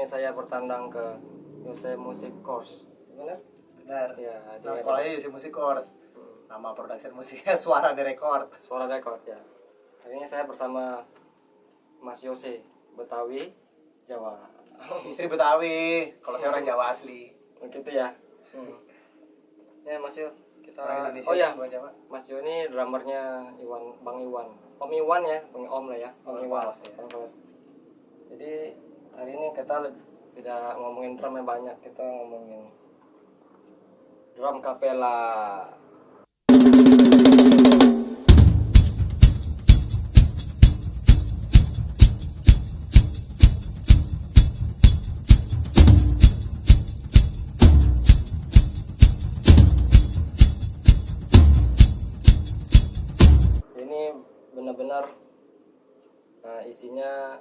ini saya bertandang ke Yose Music Course. Benar? Benar. Ya, Nama sekolahnya Yose Music Course. Nama production musiknya Suara The Record. Suara Record ya. Hari ini saya bersama Mas Yose, Betawi, Jawa. Istri Betawi, kalau saya orang Jawa asli. Begitu ya. Ya Mas Yo, kita Orang Indonesia, oh ya, bukan Jawa. Mas Yo ini drummernya Bang Iwan. Om Iwan ya, Bang Om lah ya. Om Iwan. Fals, ya. Fals. Jadi hari ini kita tidak ngomongin drum yang banyak, kita ngomongin drum kapela. Ini benar-benar isinya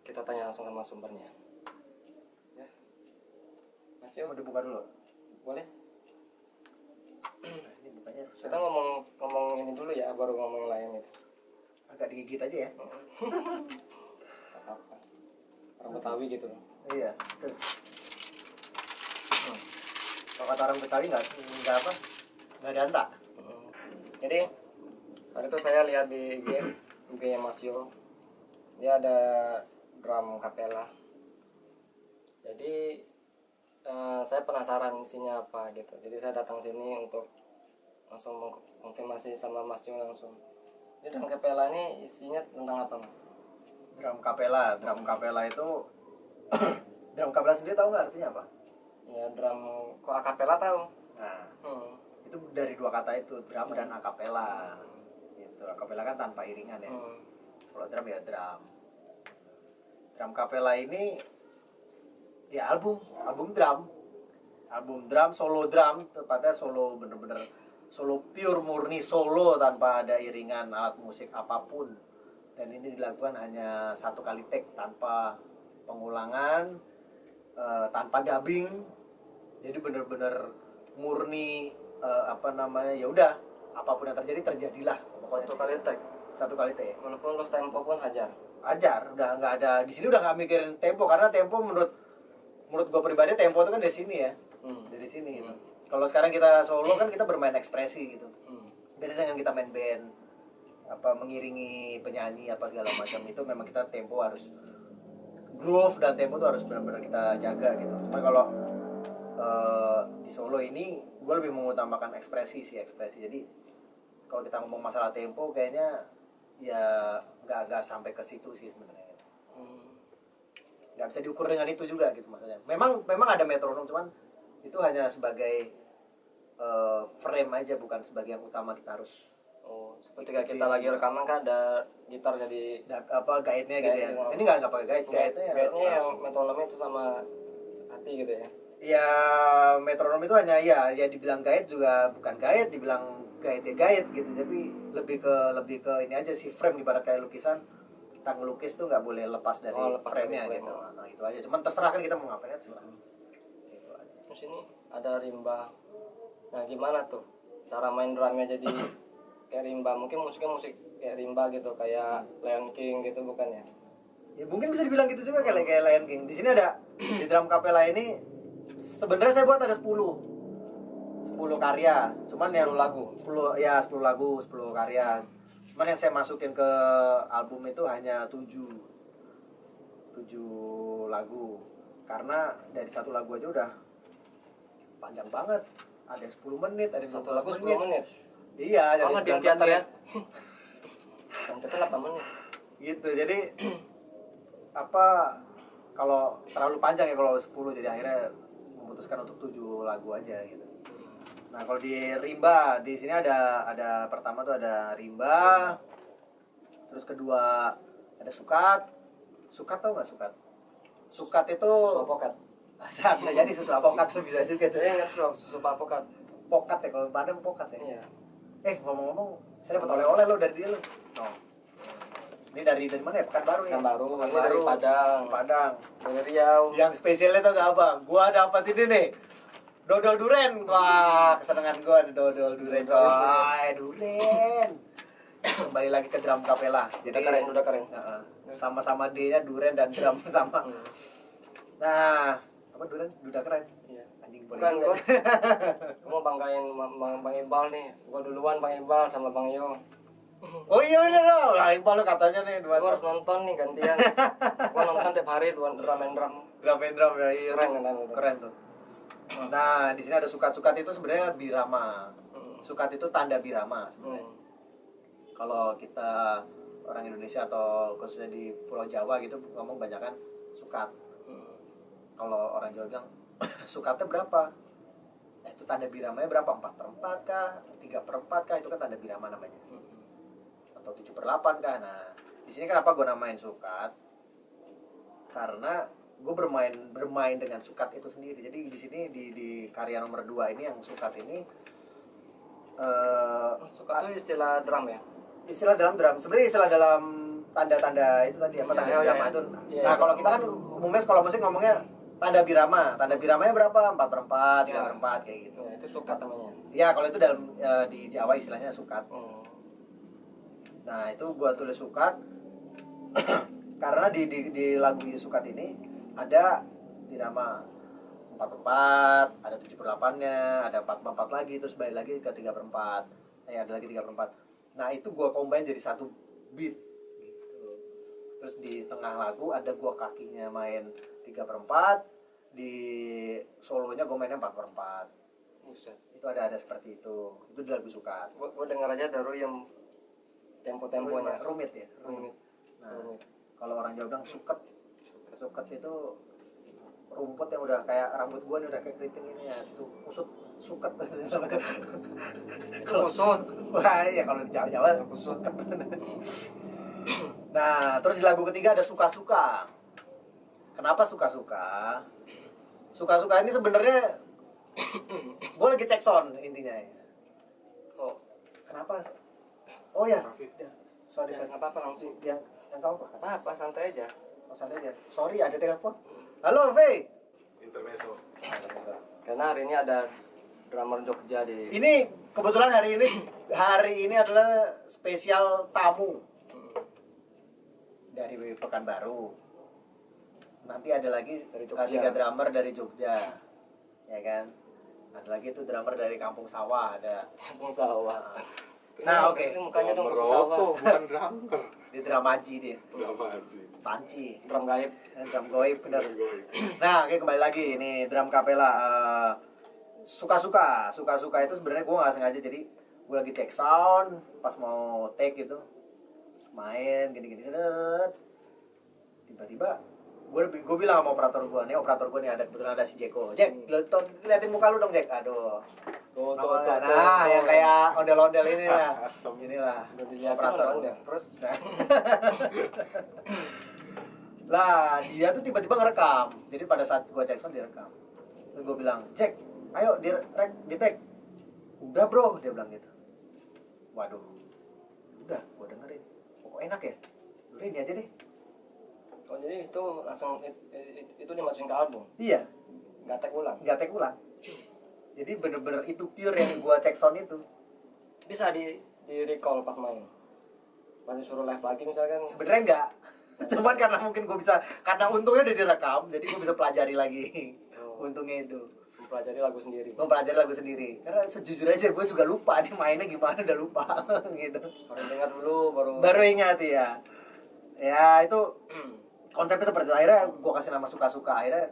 kita tanya langsung sama sumbernya. Ya. Mas Yo, Mau dibuka dulu? boleh? Nah, ini bukanya Kita ngomong ini dulu ya, baru ngomong yang lain itu. agak digigit aja ya. Apa? Orang Betawi gitu loh. Iya, betul. Kalau kata orang Betawi nggak apa, nggak ada anta. Jadi hari itu saya lihat di IG-nya Mas Yo, dia ada drum kapela. Jadi saya penasaran isinya apa gitu. Jadi saya datang sini untuk langsung mengkonfirmasi sama Mas Yo langsung. Ini drum kapela ini isinya tentang apa, Mas? Drum kapela itu drum kapela sendiri tahu nggak artinya apa? Ya drum kok akapela tahu. Nah, Hmm. itu dari dua kata itu, drum dan akapela. Gitu. Akapela kan tanpa iringan ya. Hmm. Kalau drum ya drum. Drum kapela ini ya album drum, solo drum, tepatnya solo, bener-bener solo pure murni solo tanpa ada iringan alat musik apapun. Dan ini dilakukan hanya satu kali take tanpa pengulangan, tanpa dubbing. Jadi bener-bener murni, ya udah, apapun yang terjadilah pokoknya. Satu kali take. Walaupun los tempo pun hajar. Ajar, udah nggak ada di sini, udah nggak mikirin tempo, karena tempo menurut gue pribadi tempo itu kan dari sini ya, dari sini gitu. Kalau sekarang kita solo kan kita bermain ekspresi gitu, beda dengan kita main band, mengiringi penyanyi apa segala macam, itu memang kita tempo harus groove dan tempo itu harus benar-benar kita jaga gitu. Cuma kalau di solo ini gue lebih mengutamakan ekspresi. Jadi kalau kita ngomong masalah tempo kayaknya ya nggak sampai ke situ sih sebenarnya. Nggak bisa diukur dengan itu juga gitu maksudnya. Memang ada metronom, cuman itu hanya sebagai frame aja, bukan sebagai yang utama kita harus. Ketika kita lagi rekaman kan ada gitar jadi guide-nya gitu ya. Ini nggak pakai guide, guide-nya yang metronomnya itu sama hati gitu ya. Ya metronom itu hanya ya dibilang guide juga bukan guide, dibilang guide gitu. Tapi lebih ke ini aja sih, frame, ibarat kayak lukisan. Kita ngelukis tuh nggak boleh lepas dari frame-nya gitu. Nah itu aja. Cuman terserah kan kita mau ngapain ya, terserah. Gitu aja. Terus ini ada rimba. Nah gimana tuh cara main drumnya jadi kayak rimba? Mungkin musiknya musik kayak rimba gitu, kayak Lion King gitu bukan ya? Ya mungkin bisa dibilang gitu juga kayak Lion King. Di sini ada di drum kapela ini sebenarnya saya buat ada 10 karya. Cuman 10 lagu. 10 lagu, 10 karya. Cuman yang saya masukin ke album itu hanya 7 lagu. Karena dari satu lagu aja udah panjang banget. Ada yang 10 menit, ada yang 12 Satu lagu 10 menit. Iya, Sama di teater ya. Kan kita 8 menit. Gitu. Jadi kalau terlalu panjang ya kalau 10, jadi akhirnya memutuskan untuk 7 lagu aja gitu. Nah, kalau di rimba, di sini ada pertama tuh ada rimba. Terus kedua ada sukat. Sukat tau nggak sukat? Sukat itu Susu apokat. bisa jadi susu apokat tuh bisa juga tuh. Saya nggak susu apokat. Pokat ya, kalau Padang pokat ya. Iya. Ngomong-ngomong, saya dapat oleh-oleh lo dari dia lo. Oh. Ini dari mana ya? Pekanbaru ya? Pekanbaru, ini dari Padang. Dari Riau. Yang spesialnya tuh nggak apa? Gua dapat ini nih. Dodol duren. Wah, kesenangan gua ada dodol duren. Coy, duren. Kembali lagi ke drum kapela. Jadi Udah keren. sama-sama D-nya duren dan drum sama. Nah, apa duda keren? Iya. Anjing Bukan boleh. gue mau banggain Bang Iqbal nih. Gue duluan Bang Iqbal sama Bang Yo. Oh iya bener dong. Nah, Iqbal katanya nih Gue harus nonton nih gantian. Gue nonton tiap hari drum and drum. Drum and drum ya, iya. Keren kan? Keren tuh. Nah, di sini ada sukat-sukat itu sebenarnya birama. Sukat itu tanda birama sebenarnya. Kalau kita orang Indonesia atau khususnya di Pulau Jawa gitu ngomong banyak kan sukat. Kalau orang Jawa bilang sukatnya berapa? Nah, itu tanda biramanya berapa? 4/4 kah? 3/4 kah? Itu kan tanda birama namanya. Atau 7/8 kah? Nah, di sini kenapa gue namain sukat? Karena gue bermain dengan sukat itu sendiri. Jadi di sini di karya nomor 2 ini yang sukat ini Sukat itu istilah drum ya? Istilah dalam drum. Sebenarnya istilah dalam tanda-tanda itu tadi apa tanda birama itu. Nah, kalau kita kan umumnya kalau musik ngomongnya tanda birama. Tanda biramanya berapa? 4/4, 3/4 kayak gitu. Ya, itu sukat namanya. Ya, kalau itu dalam di Jawa istilahnya sukat. Nah, itu gua tulis sukat karena di lagu sukat ini ada birama 4/4, ada 7/8-nya, ada 4/4 lagi, terus balik lagi ke 3/4. Ada lagi 3/4. Nah, itu gua combine jadi satu beat gitu. Terus di tengah lagu ada gua kakinya main 3/4, di solonya gua mainnya 4/4. Buset. Itu ada seperti itu. Itu di lagu sukat. Gua denger aja dari yang tempo-temponya rumit ya. rumit. Nah, kalau orang Jawa bilang suket. Suket itu rumput yang udah kayak rambut gua nih udah kayak keriting ini ya. Itu kusut suket. Kusut. Wah, ya kalau di Jawa Kusut. Nah, terus di lagu ketiga ada suka-suka. Kenapa suka-suka? Suka-suka ini sebenarnya gue lagi cek sound intinya ya. Oh, Kenapa? Oh ya, sorry. nggak apa-apa langsung. Yang kamu apa? Apa santai aja. Oh, santai aja. Sorry, ada telepon. Halo, V. Intermezzo. Karena hari ini ada drummer Jogja di. Ini kebetulan hari ini adalah spesial tamu dari Pekanbaru. Nanti ada lagi Dari Jogja. 3 drummer dari Jogja, ya kan? Ada lagi tuh drummer dari Kampung Sawah ada. Kampung Sawah. Nah, oke. Ini mukanya tuh Kampung Merokok, Sawah. bukan drummer. Di dramaji dia, Drama sih. panci, Drum gaib. drum goib bener. Goib. Nah, oke kembali lagi ini drum kapela. Suka-suka itu sebenarnya gue nggak sengaja, jadi gue lagi cek sound pas mau take gitu, main gini-gini, tiba-tiba gue bilang sama operator gue nih ada kebetulan ada si Jeko. Jack, liatin muka lu dong Jack. Aduh. Tuh. Nah, yang kayak ondel-ondel ini lah. Asem. Inilah Udah dilihatin operator. udah. Terus Lah, dia tuh tiba-tiba ngerekam. Jadi pada saat gue cek sound direkam. Terus gue bilang, "Jack, ayo di take." "Udah, Bro," dia bilang gitu. Waduh. Udah, gue dengerin. Kok enak ya? Udah ini aja deh. oh jadi itu langsung itu dimasukin ke album. Iya, Nggak take ulang. nggak take ulang. Jadi bener-bener itu pure yang gue cek sound itu. Bisa di recall pas main. Pas disuruh live lagi misalkan. Sebenarnya enggak. Cuman karena mungkin gue bisa, karena untungnya udah direkam, jadi gue bisa pelajari lagi. Untungnya itu. Mempelajari lagu sendiri. Mempelajari lagu sendiri. Karena sejujurnya gue juga lupa nih mainnya gimana, udah lupa gitu. Baru dengar dulu Baru ingat ya. Ya itu konsepnya seperti itu. Akhirnya gue kasih nama suka-suka. Akhirnya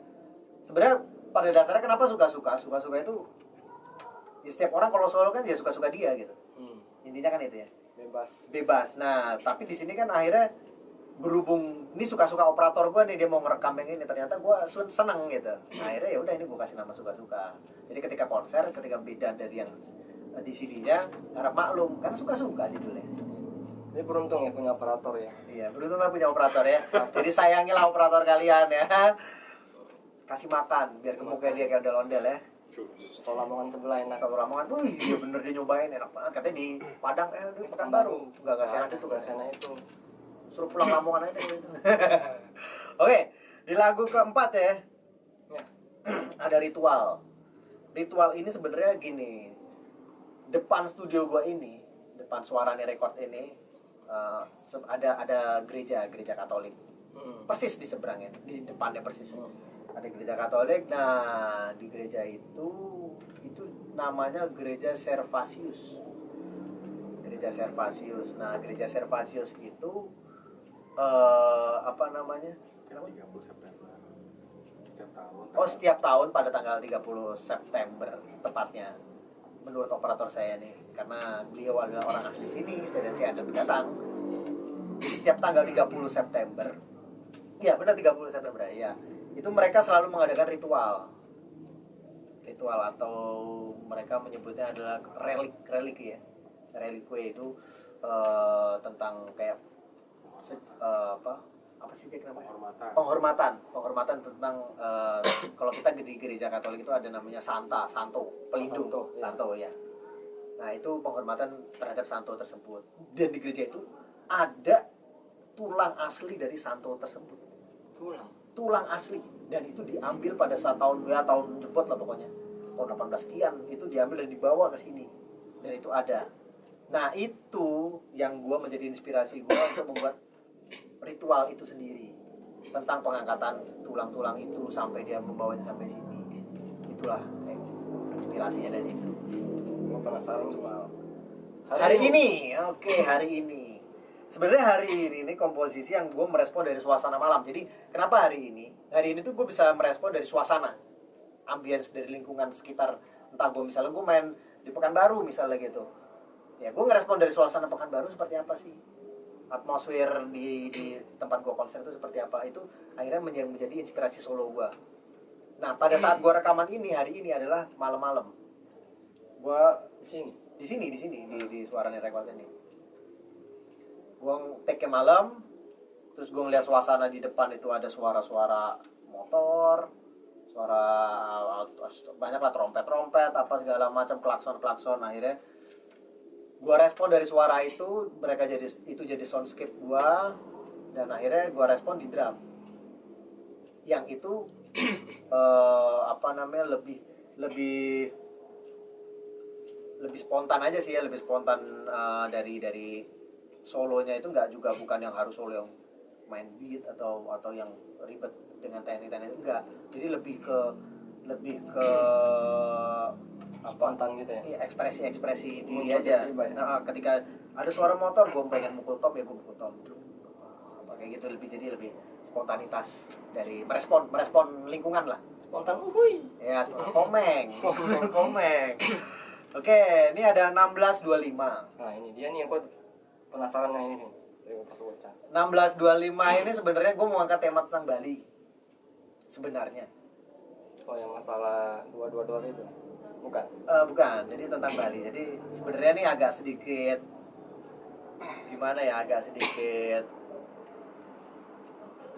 sebenarnya pada dasarnya kenapa suka-suka? Suka-suka itu ya setiap orang kalau solo kan ya suka-suka dia gitu. Intinya kan itu ya. Bebas. Nah, tapi di sini kan akhirnya berhubung ini suka-suka operator gue nih, dia mau ngerekam yang ini, ternyata gue seneng gitu. Nah, akhirnya ya udah ini gue kasih nama suka-suka. Jadi ketika konser, ketika beda dari yang di CD-nya, harap maklum karena suka-suka judulnya. Ini beruntung ya punya operator ya. Iya, beruntunglah punya operator ya. Jadi sayangilah operator kalian ya. Kasih makan biar gemuknya dia kayak ondel-ondel ya. Soto Lamongan sebelah enak. Satu Lamongan, wih iya bener dia nyobain enak banget. Katanya di Padang, di Pekanbaru. Enggak enak itu kan. itu. Suruh pulang Lamongan aja gitu. Oke, di lagu keempat ya. Ada ritual. Ritual ini sebenarnya gini. Depan studio gua ini, depan Suarane Record ini ada gereja Katolik. Persis di seberangnya, di depannya persis. Ada gereja Katolik. Nah, di gereja itu namanya Gereja Servasius. Gereja Servasius. Nah, Gereja Servasius itu apa namanya? 30 September setiap tahun. Oh, setiap tahun pada tanggal 30 September tepatnya. Menurut operator saya nih, karena beliau adalah orang asli sini dan saya ada pendatang. Jadi setiap tanggal 30 September, iya benar 30 September ya. Itu mereka selalu mengadakan ritual atau mereka menyebutnya adalah relik ya. Relikue itu tentang kayak apa sih Jack namanya? Penghormatan tentang kalau kita di gereja Katolik itu ada namanya santo, pelindung, santo ya. Nah, itu penghormatan terhadap santo tersebut. Dan di gereja itu ada tulang asli dari santo tersebut. Tulang asli, dan itu diambil pada saat tahun jebot lah pokoknya. Tahun 18 sekian itu diambil dan dibawa ke sini. Dan itu ada. Nah, itu yang gua menjadi inspirasi gua untuk membuat ritual itu sendiri tentang pengangkatan tulang-tulang itu sampai dia membawanya sampai sini. Itulah inspirasinya dari situ. Gue penasaran soal Hari ini sebenarnya hari ini komposisi yang gue merespon dari suasana malam. Jadi kenapa hari ini tuh gue bisa merespon dari suasana, ambience dari lingkungan sekitar. Entah gue misalnya gue main di Pekanbaru misalnya gitu, ya gue ngerespon dari suasana Pekanbaru seperti apa sih, atmosfer di tempat gue konser itu seperti apa. Itu akhirnya menjadi inspirasi solo gue. Nah, pada saat gue rekaman ini hari ini adalah malam-malam. Gue di sini di Suaranya Record ini. Gue take malam, terus gue ngeliat suasana di depan itu ada suara-suara motor, suara banyak lah, trompet apa segala macam, klakson. Akhirnya gue respon dari suara itu, mereka jadi soundscape gue, dan akhirnya gue respon di drum yang itu lebih spontan aja sih ya, lebih spontan. Dari solonya itu bukan yang harus solo yang main beat atau yang ribet dengan teknik itu, enggak. Jadi lebih ke spontan gitu ya. Iya, ekspresi diri aja. Nah, ketika ada suara motor, gue pengen mukul tom ya gue mukul tom. Kayak gitu, lebih spontanitas dari merespon lingkungan lah. Spontan uhuy. Ya, komeng. Oke, ini ada 1625. Nah, ini dia nih yang gue penasaran yang ini sih. Dari pas bocah. 1625 ini sebenarnya gue mau angkat tema tentang Bali. Sebenarnya. Oh, yang masalah 222 itu. Bukan. Bukan, jadi tentang Bali. Jadi sebenarnya ini agak sedikit gimana ya,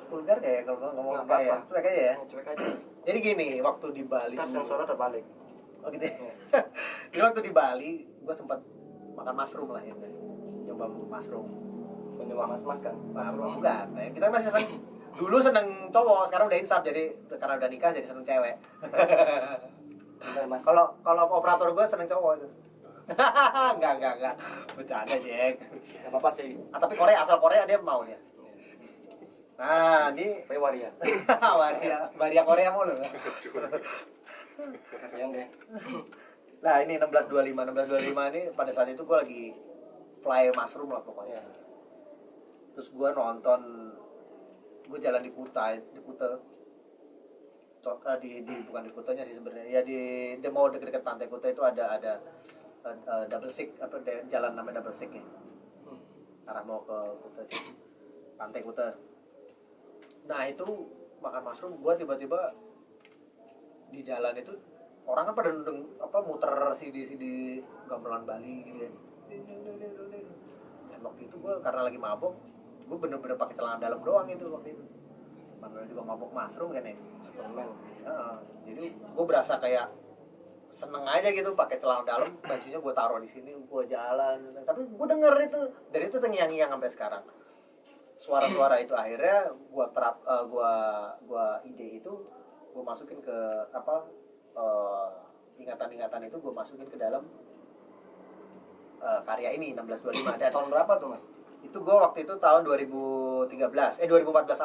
vulgar kayak kalau ngomong kayak cuek aja ya. Cuek aja. Jadi gini, waktu di Bali. Ntar sensornya terbalik. Oh gitu ya. Jadi waktu di Bali, gue sempat makan mushroom lah ya. Nyoba mushroom. Bukan cuma mas kan? Mushroom bukan. Nah, kita masih dulu seneng cowok, sekarang udah insaf, jadi karena udah nikah jadi seneng cewek. Kalau operator gue seneng cowok itu. Enggak. Bercanda, Jack. Enggak apa-apa sih. Tapi asal Korea dia mau dia. Nah, ini Waria. Waria Korea mau loh. Kasihan deh. Nah, ini 1625 ini pada saat itu gue lagi fly mushroom lah pokoknya. Terus gue nonton, gue jalan di Kuta. Bukan di Kutanya sih sebenarnya. Ya di mau dekat pantai Kuta itu ada double stick, jalan namanya double stick ya. Arah mau ke Kuta sih. Pantai Kuta. Nah, itu makan mushroom, gue tiba-tiba di jalan itu orang pada muter CD gamelan Bali gitu ya. Dan waktu itu gue karena lagi mabok, gue bener-bener pakai celana dalam doang itu waktu itu. Padahal juga mabok mushroom kan ya. Superman. Jadi gue berasa kayak seneng aja gitu pakai celana dalam, bajunya gue taruh di sini, gue jalan. Tapi gue denger itu, dari itu terngiang-ngiang sampai sekarang. Suara-suara itu akhirnya gue ide itu gue masukin ke ingatan-ingatan itu gue masukin ke dalam karya ini 1625. Dan Tahun berapa tuh mas? itu gue waktu itu tahun 2014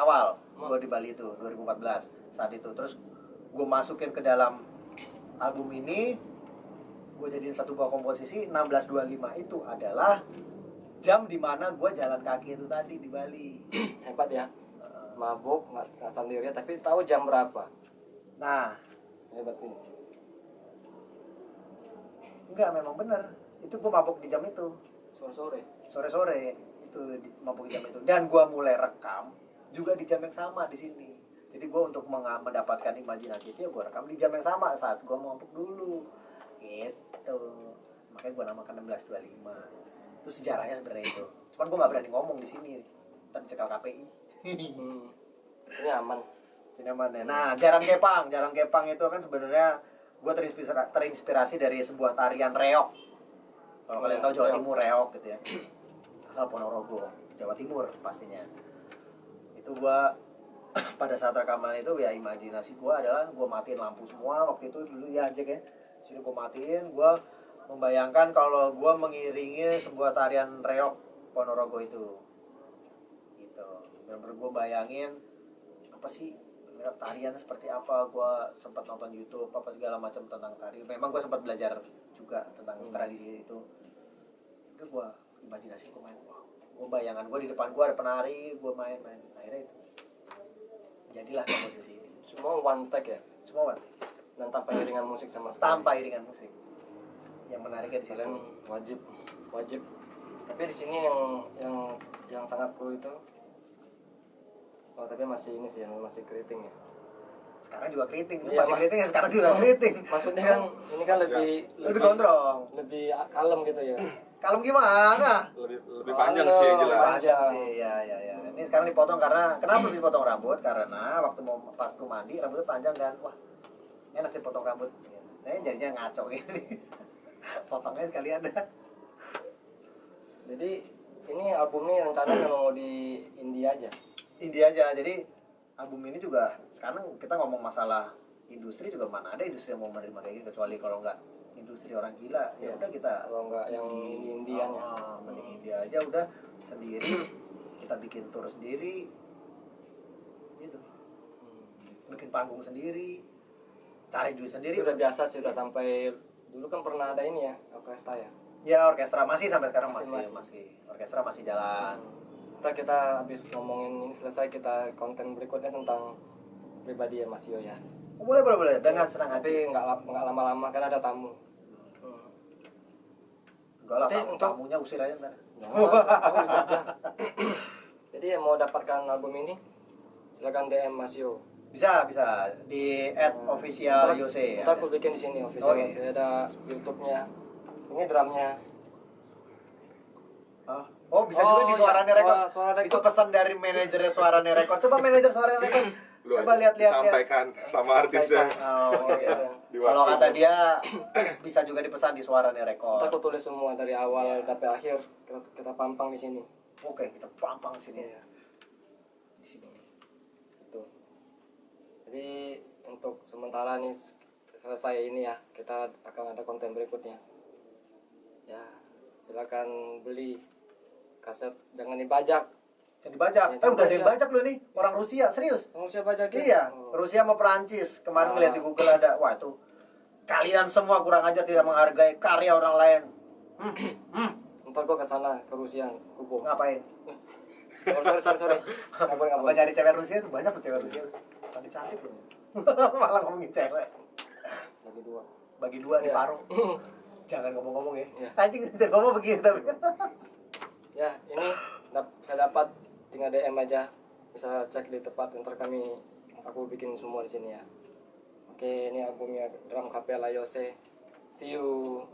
awal gue di Bali itu 2014 saat itu. Terus gue masukin ke dalam album ini, gue jadiin satu buah komposisi. 1625 itu adalah jam dimana gue jalan kaki itu tadi di Bali. Hebat ya, mabuk nggak sendiri tapi tahu jam berapa. Nah, Hebat nih. enggak, memang bener itu gue mabuk di jam itu, sore-sore itu mabuk di jam itu. Dan gue mulai rekam juga di jam yang sama di sini. Jadi gue untuk mendapatkan imajinasi itu ya gue rekam di jam yang sama saat gue mabuk dulu gitu. Makanya gue namakan 1625. Itu sejarahnya sebenarnya itu. Cuman gue nggak berani ngomong di sini, ntar dicekal KPI. Sini aman. Sini aman ya. Nah, Jarang Kepang itu kan sebenarnya gue terinspirasi dari sebuah tarian reok. Kalau kalian tahu Jawa Timur reok gitu ya. Asal Ponorogo, Jawa Timur pastinya. Itu gue pada saat rekaman itu ya imajinasi gue adalah gue matiin lampu semua waktu itu dulu ya Jack ya. Sini gue matiin, gue membayangkan kalau gue mengiringi sebuah tarian reok Ponorogo itu. Gitu. Bener-bener gue bayangin apa sih tarian seperti apa. Gue sempat nonton YouTube apa segala macam tentang tari. Memang gue sempat belajar juga tentang tradisi itu. Itu gue imajinasi gue main, gue bayangan gue di depan gue ada penari, gue main akhirnya itu jadilah komposisi ini. Semua one take ya? Semua one take. Dan tanpa iringan musik sama sekali. Tanpa iringan musik. Yang menariknya di situ. Kalian wajib. Tapi di sini yang sangat cool itu, oh tapi masih ini sih, masih keriting ya. Sekarang juga keriting, Iya, masih keriting ya, sekarang juga keriting. Maksudnya kan ini kan Lebih gondrong. lebih kalem gitu ya. Kalem gimana? Lebih panjang sih yang jelas. Panjang sih, ya. Ini sekarang dipotong karena kenapa harus dipotong rambut? Karena waktu mandi rambutnya panjang kan, wah enak dipotong rambut. Nah, jadinya ngaco gini. Potongnya sekali ada. Jadi ini album ini rencananya memang mau di India aja. India aja. Jadi album ini juga sekarang kita ngomong masalah industri juga mana ada industri yang mau menerima kayak gitu kecuali kalau nggak industri orang gila. Ya udah kita kalau nggak yang Indianya. Mending India aja udah sendiri. Kita bikin tour sendiri. Gitu. Bikin panggung sendiri. Cari duit sendiri. Itu udah biasa sih, udah sampai dulu kan pernah ada ini ya, orkestra ya. Ya orkestra masih sampai sekarang Masih. masih. Orkestra masih jalan. Ntar kita habis ngomongin ini selesai, kita konten berikutnya tentang pribadi ya Mas Yo ya. Boleh dengan senang hati. Tapi nggak lama-lama karena ada tamu. Enggak lah, Jadi tamunya usir aja ntar. Tamu di Jogja. Jadi yang mau dapatkan album ini silakan DM Mas Yo. Bisa di @official Yose. Ntar aku bikin di sini official. Oke. Yose. Ada YouTube-nya. Ini drumnya. Oh bisa juga di Suarane Record. Suara Record. Itu pesan dari manajernya Suarane Record. Coba manajer Suarane Record. Lu Coba lihat. sampaikan sama artisnya. Oh, gitu. Di Kalau waktu. kata dia bisa juga dipesan di Suarane Ntar Record. aku tulis semua dari awal sampai akhir. Kita pampang di sini. Oke, kita pampang sini. Iya. Di sini. Itu. Jadi untuk sementara nih selesai ini ya, kita akan ada konten berikutnya. Ya, silakan beli kaset, jangan dibajak. Jadi bajak. Ya, Udah ada yang bajak. bajak loh nih. Orang Rusia, serius. Kamu siapa bajak? Iya, Rusia sama Perancis. Kemarin ngeliat di Google ada. Wah itu kalian semua kurang ajar, tidak menghargai karya orang lain. Ntar gua kesana ke Rusia, kubu. Ngapain? Sorry. Nggak boleh. Apa nyari cewek Rusia itu banyak loh cewek Rusia. Cantik loh. Malah ngomongin cewek. Bagi dua di Iya. paruh. Jangan ngomong-ngomong ya. Iya. Anjing ngomong begini tapi. Ya, ini saya dapat, tinggal DM aja. Bisa cek di tempat, ntar aku bikin semua di sini ya. Oke, ini albumnya Drum Capella Yose. See you.